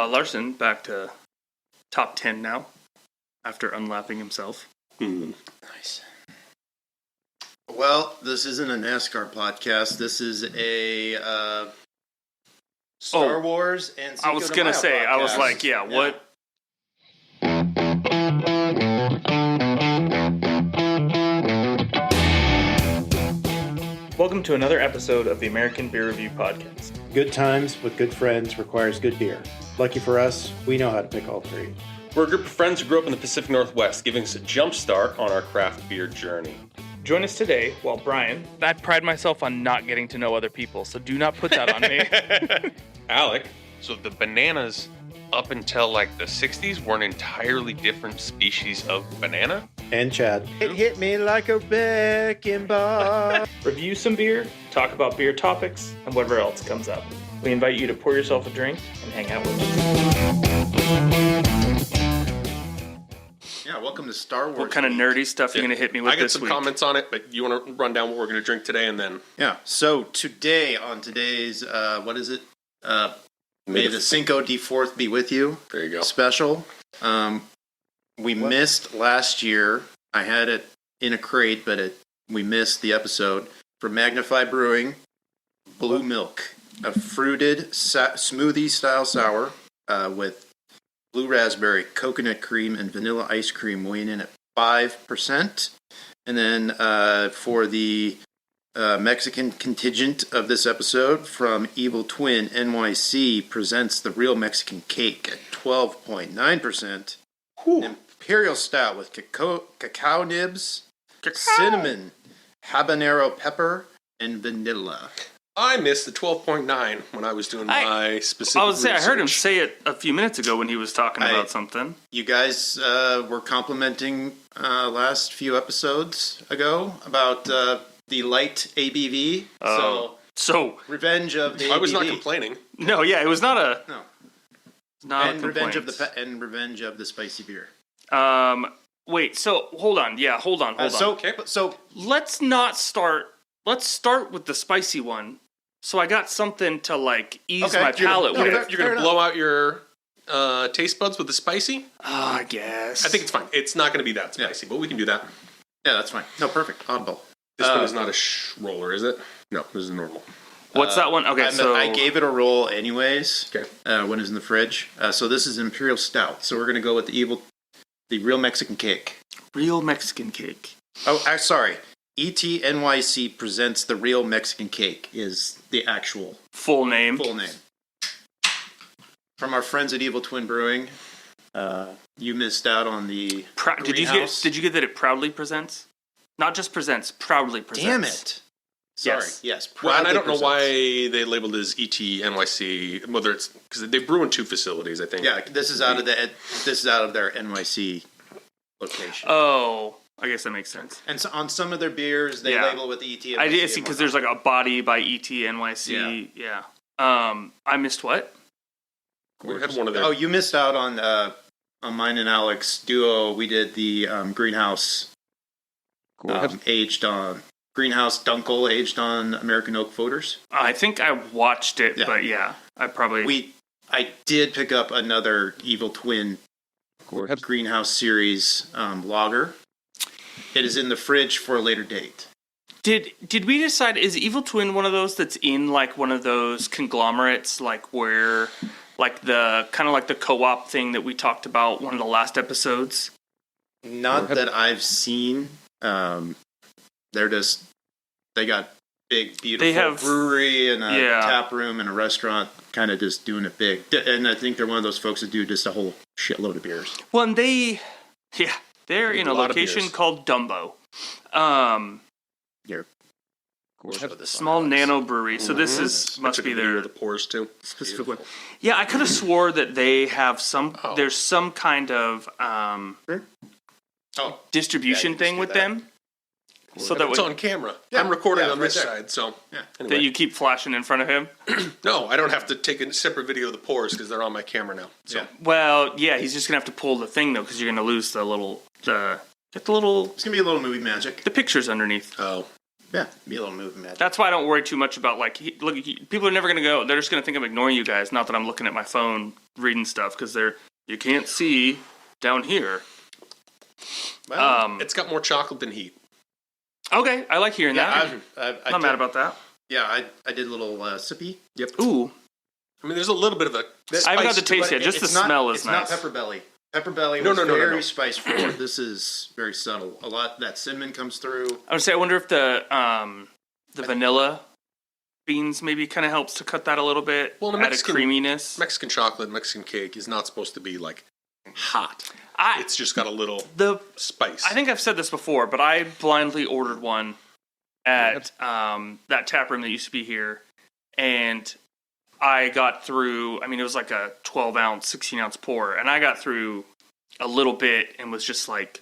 Larson back to top 10 now after unlapping himself. Nice. Well, this isn't a NASCAR podcast. This is a Star Wars and Cinco I was going to say, podcast. I was like, what? Welcome to another episode of the American Beer Review Podcast. Good times with good friends requires good beer. Lucky for us, we know how to pick all three. We're a group of friends who grew up in the Pacific Northwest, giving us a jump start on our craft beer journey. Join us today while Brian... I pride myself on not getting to know other people, so do not put that on me. Alec. So the bananas up until like the 60s were an entirely different species of banana? And Chad. It hit me like a wrecking ball. Review some beer, talk about beer topics, and whatever else comes up. We invite you to pour yourself a drink and hang out with us. Yeah, welcome to Star Wars. What kind of nerdy stuff are you going to hit me with I got this some week? comments on it, but you want to run down what we're going to drink today and then... Yeah, so today, on today's, what is it? May the Cinco de Fourth be with you. There you go. Special. We missed last year. I had it in a crate, but we missed the episode. For Magnify Brewing, Blue Milk. A fruited smoothie-style sour with blue raspberry, coconut cream, and vanilla ice cream weighing in at 5%. And then for the Mexican contingent of this episode, from Evil Twin NYC presents the Real Mexican Cake at 12.9%. Imperial Stout with cacao nibs, cinnamon, habanero pepper, and vanilla. I missed the 12.9 when I was doing my specific research. I heard him say it a few minutes ago when he was talking about something. You guys were complimenting last few episodes ago about the light ABV. So revenge of the ABV. I was not complaining. No, yeah, it was not a... No. Not and a revenge complaint. revenge of the spicy beer. Wait, so hold on. Yeah, hold on. So let's not start. Let's start with the spicy one. So I got something to like ease my palate with. You're going to blow out your taste buds with the spicy? I guess. I think it's fine. It's not going to be that spicy, but we can do that. Yeah, that's fine. No, perfect. Audible. This one is not a roller, is it? No, this is normal. What's that one? Okay, so I gave it a roll anyways. Okay. When it was in the fridge. So this is Imperial Stout. So we're gonna go with the Real Mexican Cake. Real Mexican Cake. Oh, sorry. ETNYC presents the Real Mexican Cake is the actual full name. From our friends at Evil Twin Brewing. You missed out on the greenhouse. Did you get that it proudly presents? Not just presents, proudly presents. Damn it. Sorry. Yes. Well, and I don't know why they labeled it as ETNYC. Whether it's because they brew in two facilities, I think. Yeah, this is out of their NYC location. Oh, I guess that makes sense. And so on some of their beers, they label with ETNYC. I did see because there's like a body by ETNYC. Yeah. I missed what? We had one of their. Oh, you missed out on mine and Alex duo. We did the greenhouse aged on. Greenhouse Dunkel aged on American oak foeders. I think I watched it, but I probably... I did pick up another Evil Twin Greenhouse Series lager. It is in the fridge for a later date. Did we decide, is Evil Twin one of those that's in like one of those conglomerates, like where, like the, kind of like the co-op thing that we talked about one of the last episodes? Not that I've seen. They got big, beautiful brewery and a tap room and a restaurant, kind of just doing it big. And I think they're one of those folks that do just a whole shitload of beers. Well, and they're in a location called Dumbo. Small nano brewery. So this must be their the pours too. Specific one. Yeah, I could have swore that they have there's some kind of distribution thing with them. So that it's on camera. Yeah, I'm recording on this side, so anyway. That you keep flashing in front of him. No, I don't have to take a separate video of the pours because they're on my camera now. So. Yeah. Well, he's just gonna have to pull the thing though because you're gonna lose the little. It's gonna be a little movie magic. The pictures underneath. Oh, Yeah, be a little moving magic. That's why I don't worry too much about people are never going to go. They're just going to think I'm ignoring you guys. Not that I'm looking at my phone reading stuff because you can't see down here. Well, It's got more chocolate than heat. Okay, I like hearing that. I Not mad about that. Yeah, I did a little sippy. Yep. Ooh, I mean, there's a little bit of a. I haven't got the spice to taste it. yet. Just the It's not- smell is it's nice. not pepper belly. Pepper belly No, was no, no, no, very no. spice forward. This is very subtle. A lot that cinnamon comes through. I would say I wonder if the vanilla beans maybe kind of helps to cut that a little bit. Well, the add Mexican- a creaminess. Mexican chocolate, Mexican cake is not supposed to be like hot. I It's just got a little the spice. I think I've said this before, but I blindly ordered one at that tap room that used to be here, and I got through. I mean, it was like a 12-ounce, 16-ounce pour, and I got through a little bit and was just like,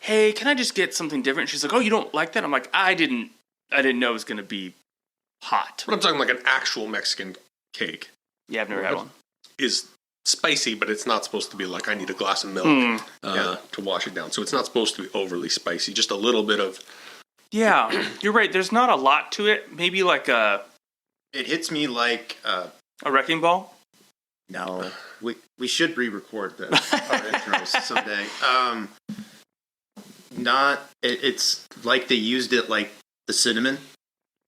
"Hey, can I just get something different?" She's like, "Oh, you don't like that?" I'm like, "I didn't know it was going to be hot." But I'm talking like an actual Mexican cake Yeah, I've never had one. is spicy, but it's not supposed to be like I need a glass of milk to wash it down. So it's not supposed to be overly spicy. Just a little bit of. Yeah, you're right. There's not a lot to it. Maybe like a It hits me like wrecking ball. no. We should re-record the our intros someday. It's like they used it like the cinnamon.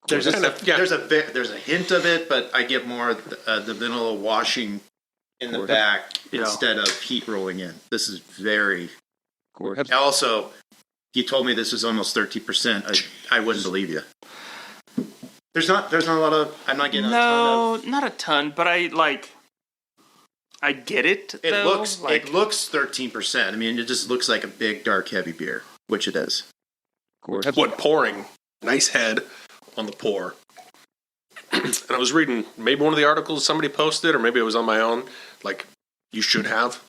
There's there's a hint of it, but I get more the vanilla washing in the back instead of heat rolling in. This is very. Also, you told me this is almost 30%. I wouldn't believe you. There's not a lot of. I'm not getting a ton of. Not a ton, but I get it. It though. looks 13%. I mean, it just looks like a big dark heavy beer, which it is. What pouring? Nice head on the pour. And I was reading maybe one of the articles somebody posted, or maybe it was on my own. Like you should have.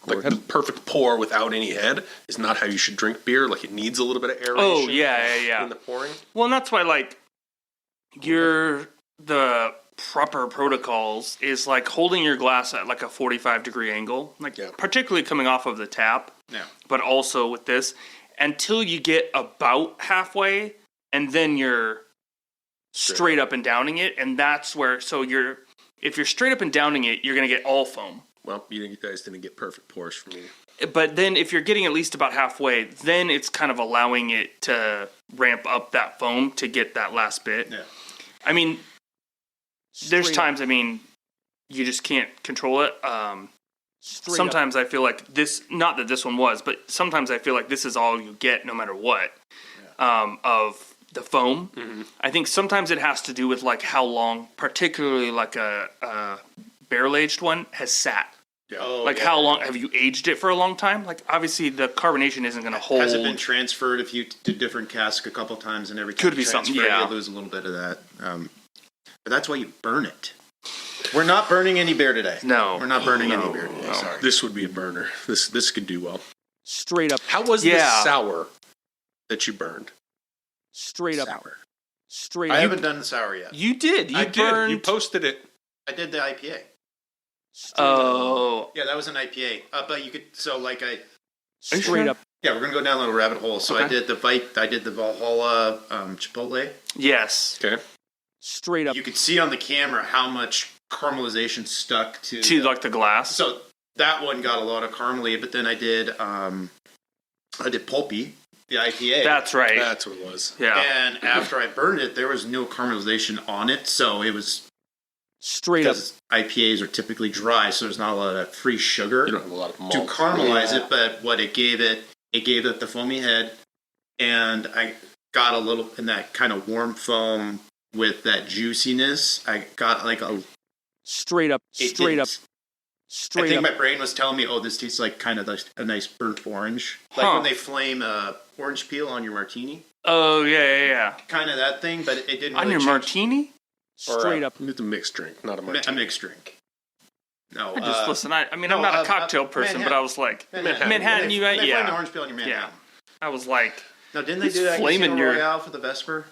Like the perfect pour without any head is not how you should drink beer. Like it needs a little bit of aeration. Oh yeah. In the pouring. Well, and that's why the proper protocols is like holding your glass at like a 45-degree angle, particularly coming off of the tap. Yeah. But also with this, until you get about halfway, and then you're straight up and downing it, and that's where. So if you're straight up and downing it, you're gonna get all foam. Well, you guys didn't get perfect pours from me. But then if you're getting at least about halfway, then it's kind of allowing it to ramp up that foam to get that last bit. Yeah. I mean, there's times, you just can't control it. Sometimes I feel like this, not that this one was, but sometimes I feel like this is all you get no matter what of the foam. Mm-hmm. I think sometimes it has to do with like how long, particularly like a barrel-aged one, has sat. Yeah. How long have you aged it for a long time? Like obviously the carbonation isn't going to hold. Has it been transferred if you did different casks a couple times and every time Could be something, you lose a little bit of that. But that's why you burn it. We're not burning any beer today. No, we're not burning any beer today. No. Sorry. This would be a burner. This could do well. Straight up. How was the sour that you burned? Straight up. Sour. Straight I up. haven't done the sour yet. You did. You I burned. did. You posted it. I did the IPA. Oh. Yeah, that was an IPA. But you could Straight up. Yeah, we're gonna go down a little rabbit hole. So I Okay. did the Valhalla Chipotle. Yes. Okay. Straight up. You could see on the camera how much caramelization stuck to Like the glass. So that one got a lot of caramely, but then I did Pulpy, the IPA. That's right. That's what it was. Yeah. And after I burned it, there was no caramelization on it, so it was Straight up. because IPAs are typically dry, so there's not a lot of free sugar You don't have a lot of malt. to caramelize it. But what it gave it the foamy head, and I got a little in that kind of warm foam with that juiciness. I got like a Straight up. Straight up. I Straight think up. my brain was telling me, "Oh, this tastes like kind of a nice burnt orange, like Huh. when they flame orange peel on your martini, Oh yeah. kind of that thing." But it didn't On really your change. martini? Straight up. It's a mixed drink, not a A martini. mixed drink. No, I just listen. I'm no, not a cocktail person, Manhattan. but I was like They Manhattan. You flame the yeah. orange peel on your Manhattan. I was like No, didn't they It's do that? flaming Casino your- Royale for the Vesper.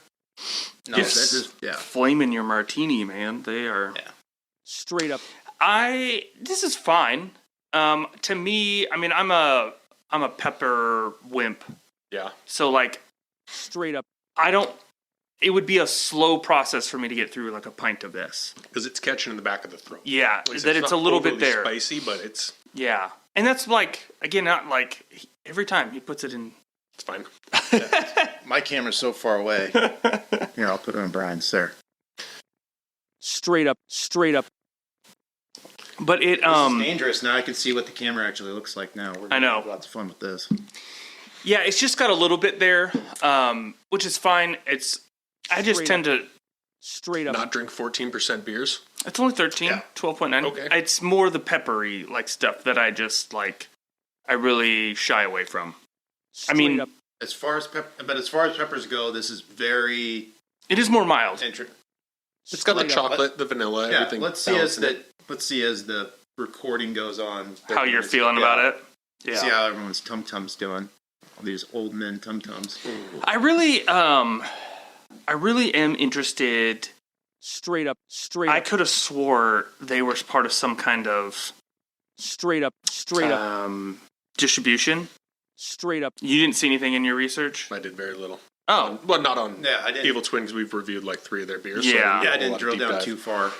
No, Yes. that's just flaming your martini, man. They are. Yeah. Straight up. This is fine. To me, I'm a pepper wimp. Yeah. So like Straight up. I don't it would be a slow process for me to get through like a pint of this. Because it's catching in the back of the throat. Yeah, Like I said, that it's a not little bit overly there. spicy, but it's Yeah, and that's like again, not like every time he puts it in. it's fine. My camera's so far away. Here, I'll put it on Brian's there. Straight up. But it This is dangerous. Now I can see what the camera actually looks like now. We're I know. gonna have lots of fun with this. yeah, it's just got a little bit there, which is fine. I just Straight tend to. Straight up. Not drink 14% beers. It's only 13, Yeah. 12.9. Okay. It's more the peppery like stuff that I just like. I really shy away from. Straight mean- up. As far as peppers go, this is very It is more mild. It's got the Straight up. chocolate, the vanilla, Yeah, everything. let's see as balancing the recording goes on. How you're feeling about it? Yeah. See how everyone's tum-tums doing. All these old men tum-tums. I really am interested. Straight up. I could have swore they were part of some kind of Straight up. distribution. Straight up. You didn't see anything in your research? I did very little. Oh, Well, not on Yeah, I didn't. Evil Twin because we've reviewed like 3 of their beers. Yeah. Yeah, I a didn't lot of drill deep down dive. too far.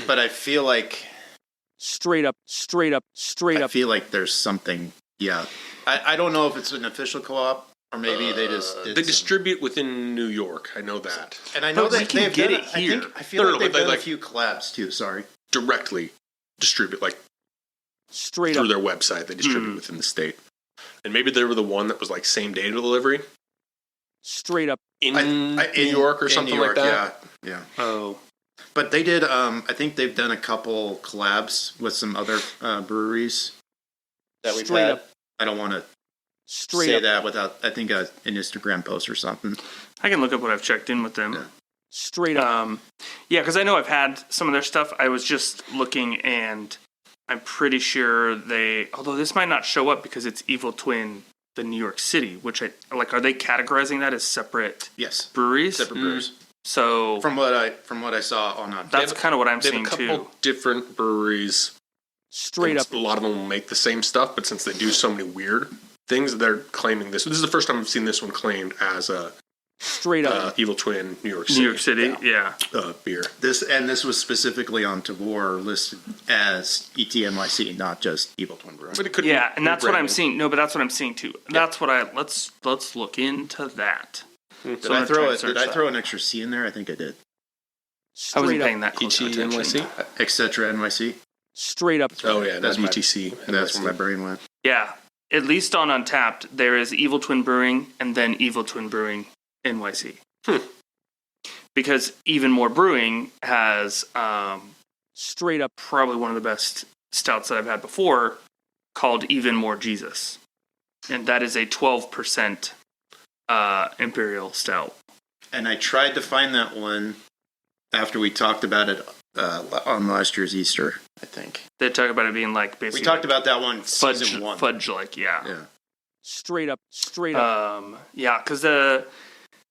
But I feel like Straight up. I feel like there's something. Yeah, I don't know if it's an official co-op or maybe they just did They some- distribute within New York. I know that. And I know But we that can they've get done it here. I feel No, like no, they've but they, done like- a few collabs too. Sorry. Directly distribute, like Straight through up. their website. They distribute within the state. And maybe they were the one that was like same day delivery Straight up. in I- New York or in something New York, like that. Yeah. oh, But they did. I think they've done a couple collabs with some other breweries that we've Straight had. up. I don't want to Straight say up. that without. I think an Instagram post or something. I can look up what I've checked in with them. Yeah. Straight up. Yeah, because I know I've had some of their stuff. I was just looking, and I'm pretty sure although this might not show up because it's Evil Twin, the New York City, which are they categorizing that as separate Yes, breweries? separate brews. So From what I saw on that's kind of what I'm They have seeing a couple too. different breweries. Straight and up. A lot of them will make the same stuff, but since they do so many weird things, they're claiming this. This is the first time I've seen this one claimed as a Straight up. Evil Twin New York City. New York City, yeah. Beer. this was specifically on Tavour listed as ETNYC, not just Evil Twin Brewing. But it could Yeah, be and that's what I'm rebranding. seeing. No, but that's what I'm seeing too. That's what let's look into that. Did So I'm I gonna throw try and it? search Did I that. throw an extra C in there? I think I did. I wasn't Straight paying up. that close of attention. ETNYC? Etc. NYC. Straight up. Oh yeah, that's That's my- ETC. That's where my brain went. Yeah, at least on Untapped, there is Evil Twin Brewing and then Evil Twin Brewing NYC. Because Even More Brewing has Straight up. probably one of the best stouts that I've had before, called Even More Jesus, and that is a 12% Imperial Stout. And I tried to find that one after we talked about it on last year's Easter, I think. They talk about it being like We basically talked about that one season 1. fudge like Yeah. Straight up. Straight up. Yeah, because the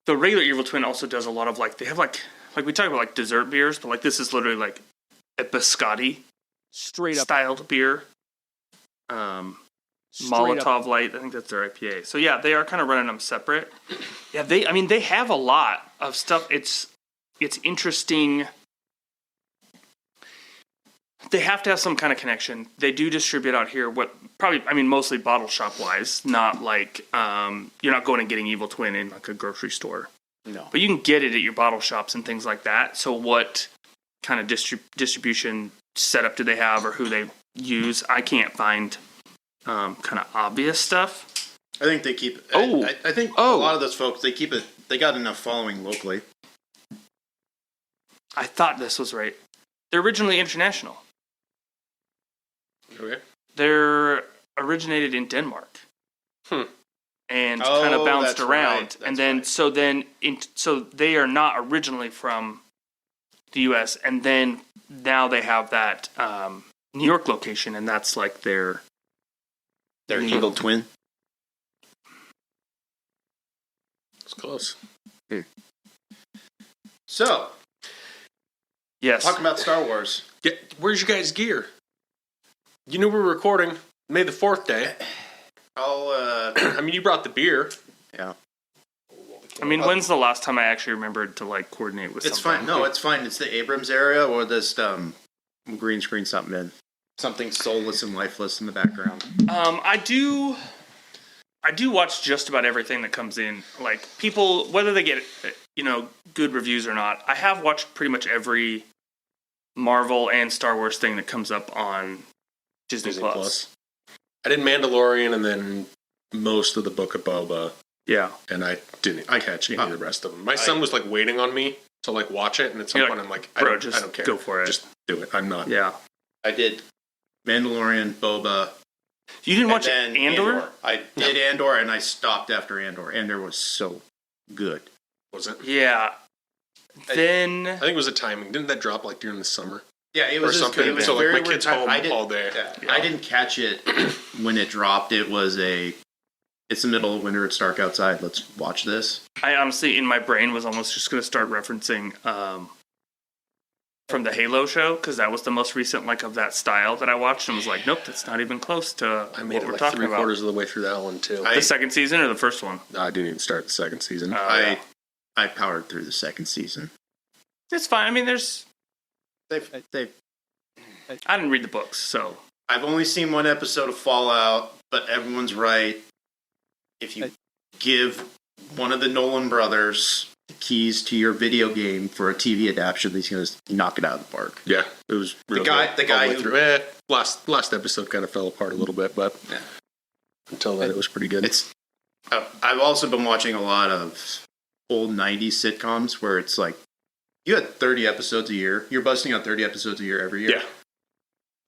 regular Evil Twin also does a lot of like they have like we talk about like dessert beers, but like this is literally like a biscotti Straight up. styled beer. Straight Molotov up. Light, I think that's their IPA. So yeah, they are kind of running them separate. Yeah, they have a lot of stuff. It's interesting. They have to have some kind of connection. They do distribute out here mostly bottle shop wise, not like you're not going and getting Evil Twin in like a grocery store. No. But you can get it at your bottle shops and things like that. So what kind of distribution setup do they have or who they use? I can't find kind of obvious stuff. I think they keep. Oh. I think a lot of those folks they keep it. They got enough following locally. I thought this was right. They're originally international. Okay. They're originated in Denmark. And kind of Oh, bounced that's around. right, And that's then right. so they are not originally from the US, and then now they have that New York location, and that's like their Evil Twin. It's close. So, yes. talking about Star Wars. Yeah, where's your guys' gear? You knew we were recording May the 4th day. I'll. I mean, you brought the beer. Yeah. I mean, when's the last time I actually remembered to like coordinate with It's something? fine. No, it's fine. It's the Abrams area or this green screen something in. Something soulless and lifeless in the background. I do watch just about everything that comes in. Like people, whether they get good reviews or not. I have watched pretty much every Marvel and Star Wars thing that comes up on Disney Plus. I did Mandalorian and then most of the Book of Boba, Yeah, and I didn't catch any of the rest of them. My son was like waiting on me to like watch it, and at some You're point like, I'm like, bro, I just don't care. go for it. Just do it. I'm not. yeah. I did Mandalorian, Boba. You didn't watch and then Andor? I did Andor, and I stopped after Andor. Andor was so good. Was it? Yeah. Then I think it was a timing. Didn't that drop like during the summer? Yeah, it was Or just something. good. It was So, like, very my weird kid's time. home I didn't, all day. Yeah, I didn't catch it when it dropped. It was it's the middle of winter. It's dark outside. Let's watch this. I honestly, in my brain, was almost just going to start referencing from the Halo show, because that was the most recent like of that style that I watched, and was like, nope, that's not even close to I made what it we're like talking about. 3/4 of the way through that one too. The second season or the first one? I didn't even start the second season. Yeah. I powered through the second season. It's fine. I mean, They've I didn't read the books, so I've only seen one episode of Fallout, but everyone's right. If you give one of the Nolan brothers the keys to your video game for a TV adaptation, he's going to knock it out of the park. Yeah, it was real guy good all who- way through. Last episode kind of fell apart a little bit, but until then it was pretty good. It's. I've also been watching a lot of old '90s sitcoms where it's like you had 30 episodes a year. You're busting out 30 episodes a year every year.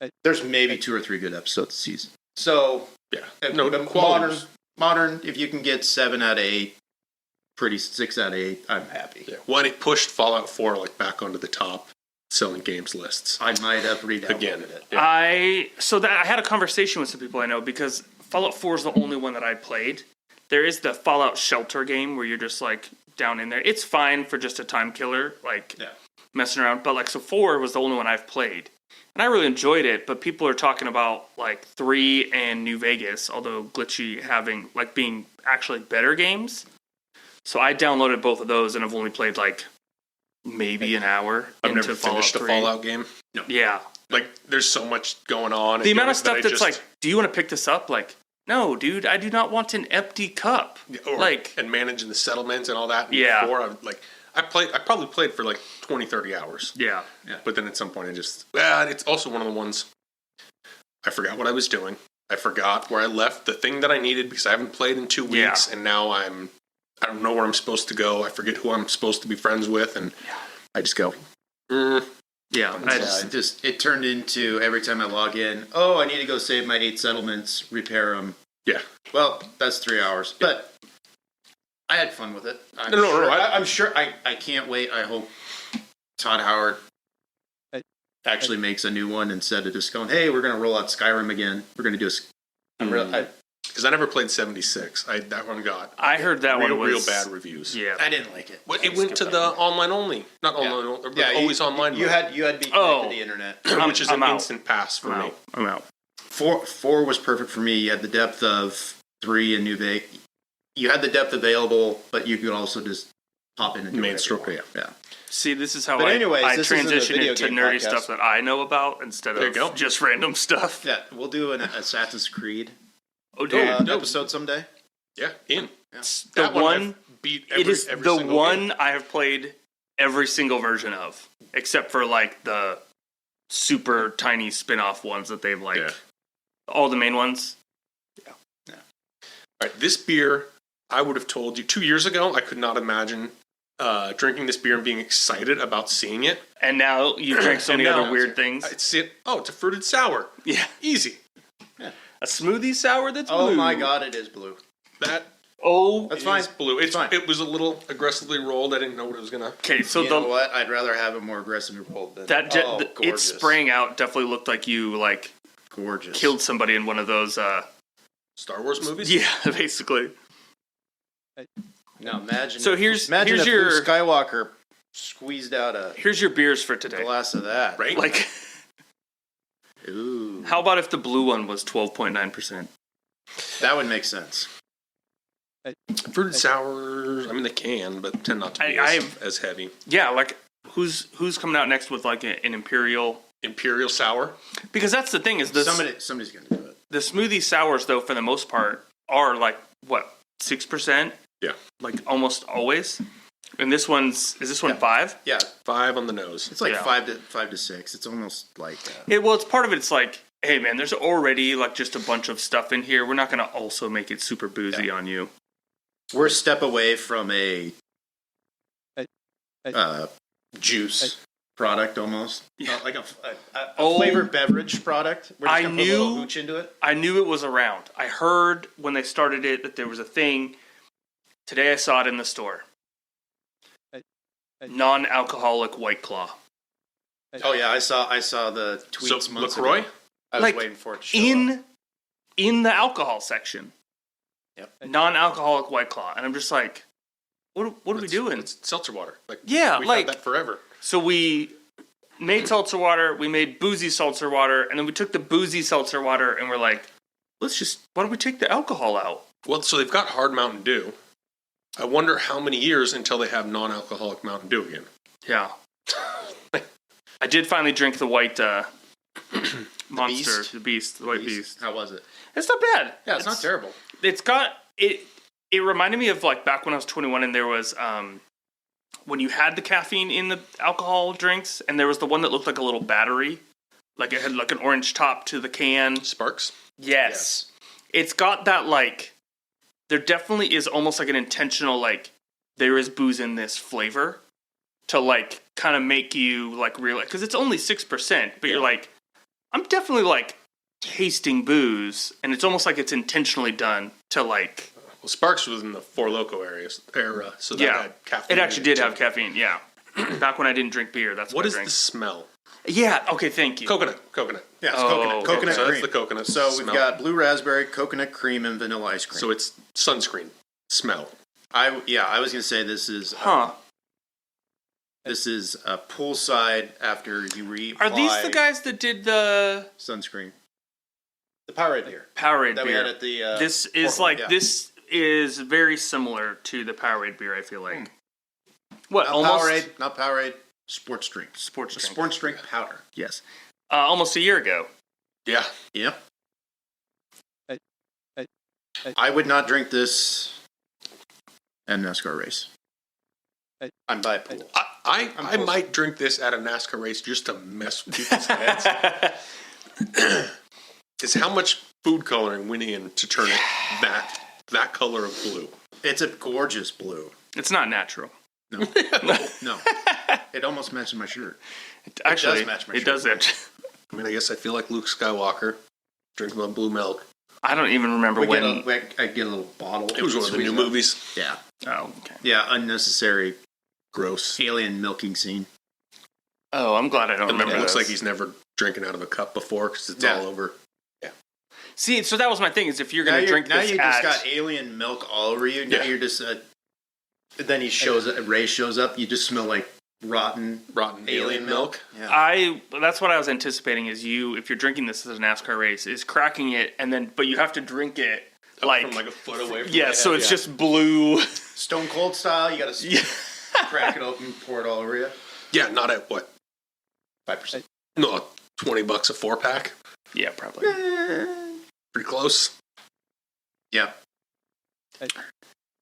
Yeah. There's maybe 2 or 3 good episodes a season. So yeah, no, the quality modern. If you can get 7 out of 8, 6 out of 8, I'm happy. Yeah. When it pushed Fallout 4 like back onto the top selling games lists. I might have redownloaded Again. it. Yeah. I had a conversation with some people I know, because Fallout 4 is the only one that I played. There is the Fallout Shelter game where you're just like down in there. It's fine for just a time killer, like messing around. But like, so 4 was the only one I've played, and I really enjoyed it. But people are talking about like 3 and New Vegas, although glitchy, having like being actually better games. So I downloaded both of those, and I've only played like maybe an hour. I've into never finished a 3. Fallout game. No. Yeah, Like there's so much going on. the amount of stuff that's like, do you want to pick this up? Like, no, dude, I do not want an empty cup. And managing the settlements and all that. And Yeah. before, I probably played for like 20, 30 hours. Yeah. But then at some point it's also one of the ones I forgot what I was doing. I forgot where I left the thing that I needed because I haven't played in 2 weeks, and now I don't know where I'm supposed to go. I forget who I'm supposed to be friends with, and I just go. Yeah, It turned into every time I log in, I need to go save my 8 settlements, repair them. Yeah. Well, that's 3 hours, but I had fun with it. No, I'm sure. I can't wait. I hope Todd Howard actually makes a new one instead of just going, "Hey, we're going to roll out Skyrim again. We're going to do a." Because I never played 76. That one got. I heard that one was real bad reviews. Yeah, I didn't like it. Well, it went to the online only, not online, but always online. You had to be connected to the internet, which is an instant pass for me. I'm out. 4 was perfect for me. You had the depth of 3 and New Vegas. You had the depth available, but you could also just pop in and do Main whatever story. you want. Yeah. See, this is how But anyways, I this isn't a transition video into game nerdy podcast. stuff that I know about instead There you go. of just random stuff. Yeah, we'll do an Assassin's Creed Oh, dude, episode someday. Yeah, in. the That one I've beat it is every the single one game. I have played every single version of, except for like the super tiny spin-off ones that they've all the main ones. All right, this beer, I would have told you 2 years ago, I could not imagine drinking this beer and being excited about seeing it. And now you drink so And many now other weird things. It's a fruited sour. Yeah, Easy. a smoothie sour that's Oh blue. my god, it is blue. That That's fine. is blue. It's fine. It was a little aggressively rolled. I didn't know what it was gonna. Okay, so You know what? I'd rather have it more aggressively rolled than it gorgeous. spraying out definitely looked like you like gorgeous. killed somebody in one of those. Star Wars movies? Yeah, basically. Now imagine. So here's if your Luke Skywalker squeezed out a here's your beers for today. glass of that. Right? Like, Ooh, how about if the blue one was 12.9%? that would make sense. Fruited sours, I mean, they can, but tend not to be as heavy. Yeah, like who's coming out next with like an Imperial Sour? Because that's the thing is this somebody's going to do it. The smoothie sours though for the most part are like what 6%? Yeah, like almost always. And is this one 5? Yeah, 5 on the nose. It's like 5 to 6. It's almost like well, it's part of it. It's like, hey man, there's already like just a bunch of stuff in here. We're not going to also make it super boozy on you. We're a step away from a juice product almost. Yeah. Like a flavored beverage product. We're just going to put a little hooch into it. I knew it was around. I heard when they started it that there was a thing. Today I saw it in the store. Non-alcoholic White Claw. Oh yeah, I saw the tweets. So LaCroix? I was waiting for it to show up. In the alcohol section. Yep. Non-alcoholic White Claw, and I'm just like, what are we doing? It's seltzer water. Like we've had that forever. So we made seltzer water, we made boozy seltzer water, and then we took the boozy seltzer water and we're like, why don't we take the alcohol out? Well, so they've got hard Mountain Dew. I wonder how many years until they have non-alcoholic Mountain Dew again. Yeah. I did finally drink the white Monster, the White Beast. How was it? It's not bad. Yeah, it's not terrible. It's got it. It reminded me of like back when I was 21, and there was when you had the caffeine in the alcohol drinks, and there was the one that looked like a little battery, like it had like an orange top to the can. Sparks. Yes. It's got that like. There definitely is almost like an intentional like there is booze in this flavor to like kind of make you like realize because it's only 6%, but you're like, I'm definitely like tasting booze, and it's almost like it's intentionally done to like. Well, Sparks was in the Four Loko era, so that had caffeine. It actually did have caffeine. Yeah, back when I didn't drink beer, that's what I is drank. the smell? Yeah. Okay. Thank you. Coconut. Yeah, it's coconut. Coconut so cream. That's the coconut. So smell. we've got blue raspberry, coconut cream, and vanilla ice cream. So it's sunscreen smell. I was gonna say this is this is a poolside after you reapply. Are these the guys that did the sunscreen? The Powerade beer. Powerade that beer. We had at the. This is this is very similar to the Powerade beer. I feel like. What? Not almost Powerade. Not Powerade. Sports drink. Sports drink powder. Yes. Almost a year ago. Yeah. Yep. I would not drink this at a NASCAR race. I'm by a pool. I might drink this at a NASCAR race just to mess with people's heads. It's how much food coloring went in to turn it that color of blue. It's a gorgeous blue. It's not natural. No. No. It almost matches my shirt. Actually, it does match my it shirt. does it. I mean, I guess I feel like Luke Skywalker drinking my blue milk. I don't even remember when. I get a little bottle. It was one of the new movies. Yeah. Oh, okay. Yeah, unnecessary, gross alien milking scene. Oh, I'm glad I don't remember. It looks like he's never drinking out of a cup before because it's all over. Yeah. See, so that was my thing: is if you're going to drink now this, you just got alien milk all over you. Now you're just. Then Ray shows up. You just smell like rotten alien milk. Yeah. That's what I was anticipating. Is if you're drinking this as a NASCAR race, is cracking it but you have to drink it from like a foot away from so it's just blue. Stone Cold style, you got to crack it open, pour it all over you. Yeah, not at what? 5%. No, $20 a 4-pack. Yeah, probably. Pretty close. Yeah.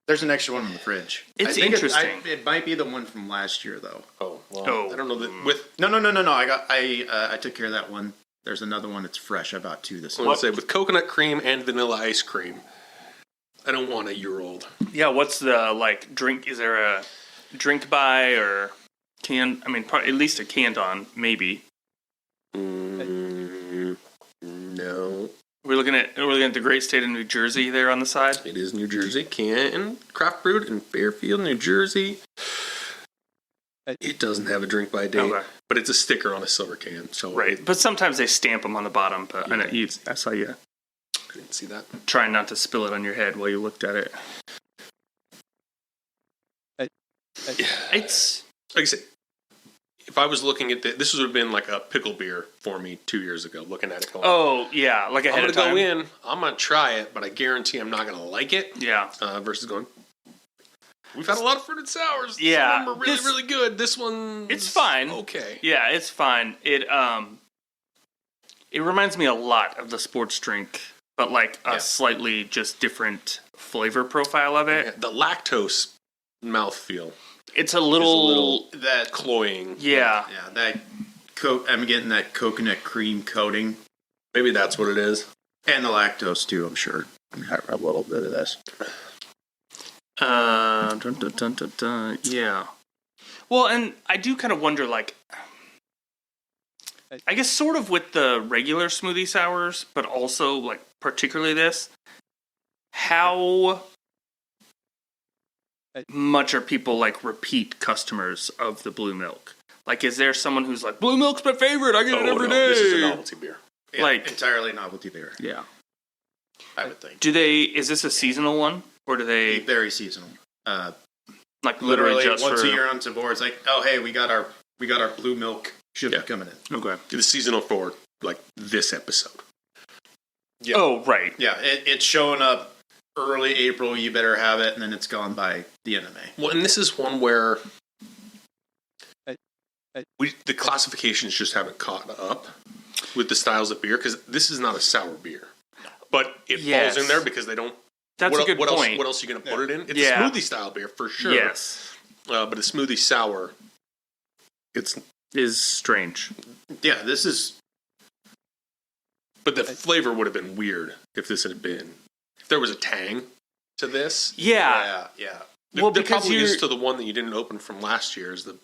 There's an extra one in the fridge. It's interesting. It might be the one from last year, though. Oh, well, I don't know that with. No. I took care of that one. There's another one that's fresh. I bought 2 this week. Let's say with coconut cream and vanilla ice cream. I don't want a year-old. Yeah, what's the drink? Is there a drink by or can? I mean, at least a canned on, maybe. No. We're looking at the great state of New Jersey there on the side. It is New Jersey, canned, craft brewed in Fairfield, New Jersey. It doesn't have a drink by date, but it's a sticker on a silver can. So right, but sometimes they stamp them on the bottom. But I saw you. I didn't see that. Trying not to spill it on your head while you looked at it. It's like I said. if I was looking at this would have been like a pickle beer for me 2 years ago, looking at it going, Oh yeah, like I'm ahead going of to time. go in, I'm going to try it, but I guarantee I'm not going to like it. Yeah. Versus going, we've had a lot of fruited sours. Yeah, Some of them are really, this- really good. This one, It's fine. Okay. Yeah, it's fine. It reminds me a lot of the sports drink, but like a slightly just different flavor profile of it. Yeah, the lactose mouthfeel It's a is a little, little That cloying. yeah. yeah, that I'm getting that coconut cream coating Maybe that's what it is. and the lactose too. I'm sure. I have a little bit of this. Dun, dun, dun, dun, dun. Yeah. Well, and I do kind of wonder, like, I guess sort of with the regular smoothie sours, but also like particularly this, how much are people like repeat customers of the blue milk? Like, is there someone who's like, blue milk's my favorite, I get it every day? This is a novelty beer. Yeah, Like- entirely novelty beer, Yeah. I would think. Is this a seasonal one? Or do they, Very seasonal. like, literally Literally just once for... a year on Tavour, it's like, oh hey, we got our blue milk shipment Yeah. coming in. Okay. It's seasonal for like this episode. Yeah. Oh, right. Yeah, it's showing up early April. You better have it, and then it's gone by the end of May. Well, and this is one where the classifications just haven't caught up with the styles of beer because this is not a sour beer, but it Yes. falls in there because they don't. That's what, a good what point. Else, what else are you going to put it in? It's Yeah. a smoothie style beer for sure. Yes. But a smoothie sour, it's Is strange. Yeah, this is but the flavor would have been weird if this had been if there was a tang to this. Yeah. yeah. Well, there because probably you're... is to the one that you didn't open from last year. Is the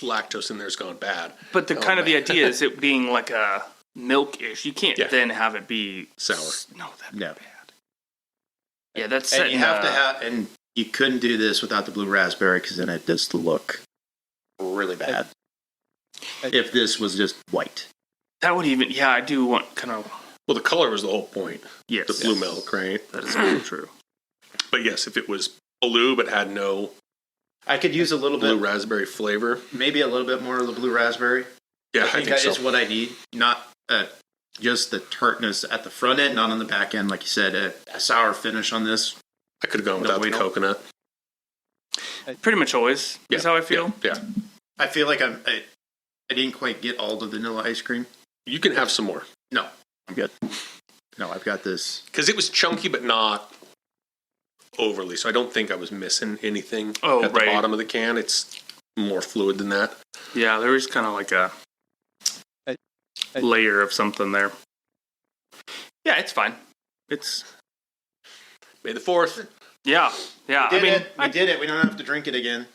lactose in there's gone bad? But the Oh, kind of the man. idea is it being like a milk-ish. You can't Yeah. then have it be Sour. No, that'd be No. bad. Yeah, that's And setting, you have to have, and you couldn't do this without the blue raspberry because then it does look really bad. If this was just white. that would even. Yeah, I do want kind of. Well, the color was the whole point. Yes, The blue milk, right? That is very true. But yes, if it was blue but had no I could use a little blue bit, raspberry flavor, maybe a little bit more of the blue raspberry. yeah, I think that that is what I need. Not just the tartness at the front end, not on the back end. Like you said, a sour finish on this. I could have gone No, without we the don't. coconut. Pretty much always is how I feel. Yeah. I feel like I didn't quite get all the vanilla ice cream. You can have some more No, I'm good. No, I've got this. because it was chunky but not overly. So I don't think I was missing anything Oh, at the right. bottom of the can. It's more fluid than that. Yeah, there is kind of like a layer of something there. Yeah, it's fine. It's May the 4th. yeah. I We mean, did it. We don't have to drink it again.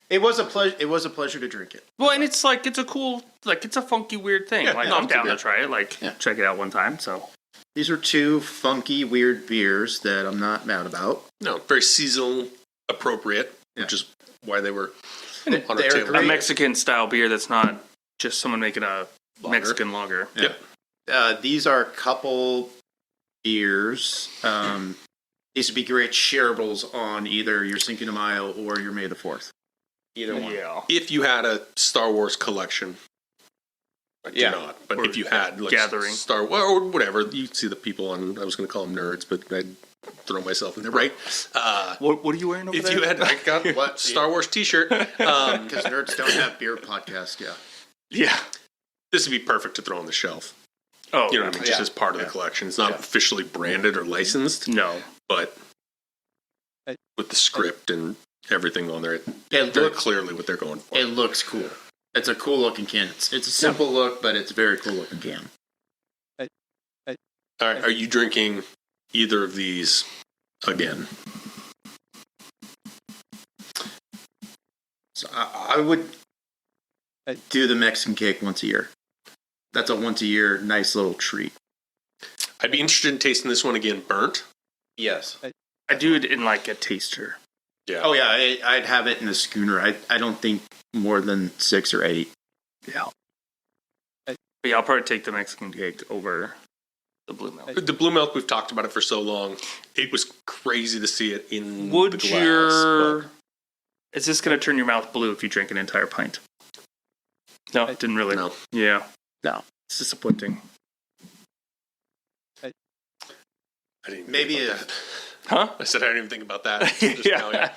It was a pleasure. It was a pleasure to drink it. well, and it's like it's a cool, like it's a funky, weird thing. Yeah, like yeah, I'm it's down good. to try it. Like Yeah. check it out one time. So These are two funky, weird beers that I'm not mad about. No, very seasonal appropriate, Yeah. which is why they were They- on our they're table. a great. Mexican style beer that's not just someone making a Lager. Mexican lager. Yeah. These are a couple beers. These would be great shareables on either your Cinco de Mayo or your May the 4th. Either one. Yeah. If you had a Star Wars collection, I do Yeah. not. But Or if you had like gathering. Star or whatever, you see the people on. I was going to call them nerds, but I'd throw myself in there, right? What are you wearing over If there? you had, I got What? Star Wars T-shirt. Because nerds don't have beer podcast, yeah. yeah. This would be perfect to throw on the shelf. Oh, You know what I mean? Just Yeah. as part of the collection. It's not officially branded or licensed, no. but with the script and everything on there, It very looks, clearly what they're going for. it looks cool. It's a cool looking can. It's a simple look, but it's a very cool looking can. All right, are you drinking either of these again? So I would do the Mexican cake once a year. That's a once a year nice little treat. I'd be interested in tasting this one again burnt. Yes. I do it in like a taster. Yeah. Oh yeah, I'd have it in a schooner. I don't think more than 6 or 8. Yeah. But yeah, I'll probably take the Mexican cake over the blue milk. The blue milk, we've talked about it for so long. It was crazy to see it in the Would glass. your... Is this going to turn your mouth blue if you drink an entire pint? No, it didn't really. No. Yeah. No. It's disappointing. I didn't Maybe think about if- that. Huh? I said I didn't even think about that. Just Yeah. now,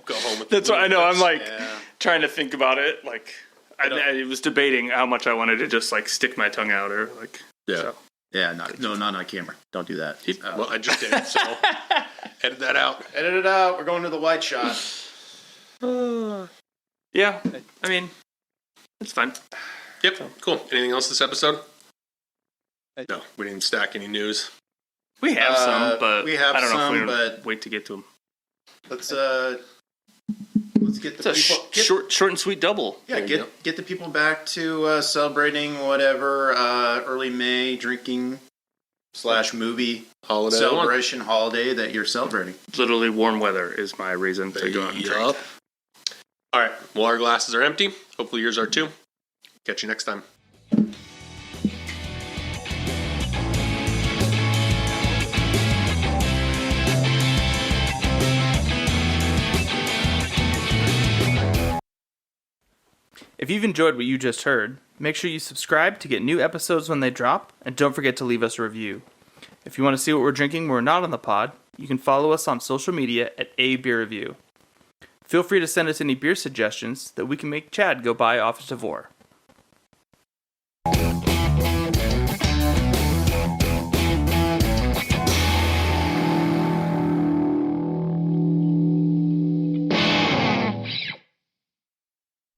go home with That's what I know. I'm like Yeah. trying to think about it. Like, I was debating how much I wanted to just like stick my tongue out or like. Yeah. So. Yeah, not on camera. Don't do that. Well, I just did, so edit that out. Edit it out. We're going to the white shot. Yeah. I mean, it's fine. Yep, cool. Anything else this episode? No, we didn't stack any news. We have some, but we have I don't know some, if we but- wait to get to them. Let's get the It's a people. short and sweet double. Yeah, get the people back to celebrating whatever early May drinking / movie Holiday. celebration holiday that you're celebrating. Literally warm weather is my reason to go out and drink. Yup. All right. Well, our glasses are empty. Hopefully yours are too. Catch you next time. If you've enjoyed what you just heard, make sure you subscribe to get new episodes when they drop, and don't forget to leave us a review. If you want to see what we're drinking when we're not on the pod, you can follow us on social media at A Beer Review. Feel free to send us any beer suggestions that we can make Chad go buy off of Tavour.